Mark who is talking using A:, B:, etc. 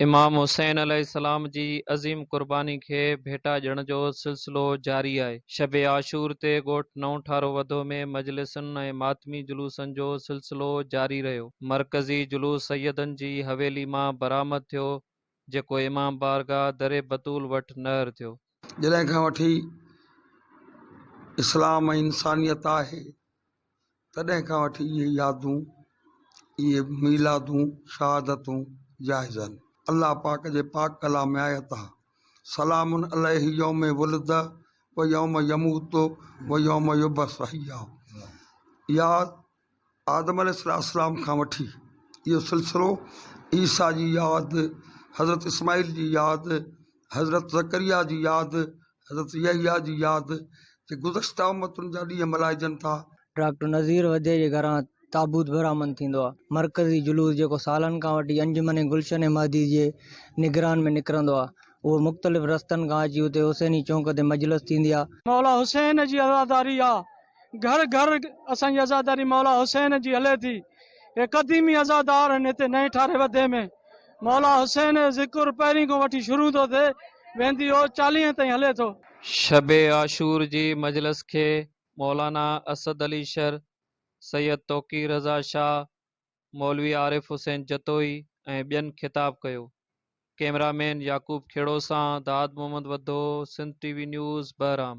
A: इमाम हुसैन अलैहिस्सलाम जी अज़ीम क़ुर्बानी खे भेटा ॾियण जो सिलसिलो जारी आहे। शब आशूर ते ॻोठ नओं ठारो वधो में मजलिसुनि ऐं मातमी जुलूसनि जो सिलसिलो जारी रहियो। मरकज़ी जुलूस सैयदनि जी हवेली मां बरामद थियो, जेको इमाम बारगाह दरे बतूल वटि नहर थियो।
B: जॾहिं खां वठी इस्लाम ऐं इंसानियत आहे, तॾहिं खां वठी इहे यादूं, इहे मीलादूं, शहादतूं जाइज़ आहिनि। अल्लाह पाक जे पाक कलाम में आयत आहे, सलामुन अलैहि यौम वुलिद व यौम यमूत व यौम युबअस हय्या। याद आदम अलैहिस्सलाम खां वठी इहो सिलसिलो ईसा जी यादि, हज़रत इस्माइल जी यादि, हज़रत ज़करिया जी यादि, हज़रत यहया जी यादि जे गुज़श्ता उम्मतुनि जा ॾींहं मल्हाइजनि था।
C: डॉक्टर नज़ीर वदे जे घरां ताबूत बरामद थींदो आहे। मरकज़ी जुलूस जेको सालनि खां वठी अंजुमन गुलशन महदी जे निगरान में निकिरंदो आहे, उहो मुख़्तलिफ़ रस्तनि खां अची उते हुसैनी चौंक ते मजलिस थींदी आहे।
D: मौला हुसैन जी अज़ादारी आहे, घर घर असांजी अज़ादारी मौला हुसैन जी हले थी। हे क़दीमी अज़ादार आहिनि हिते नए ठारे वधे में। मौला हुसैन जो ज़िक्र पहिरीं खां वठी शुरू थो थिए, वेंदी हो 40 ताईं हले थो।
A: शब आशूर जी मजलिस खे मौलाना असद अली शर, सैयद तौक़ी रज़ा शाह, मौलवी आरिफ हुसैन जतोई ऐं ॿियनि ख़िताब कयो। कैमरामैन याकूब खेड़ो सां दाद मोहम्मद वधो, सिंध टीवी न्यूज़, बहराम।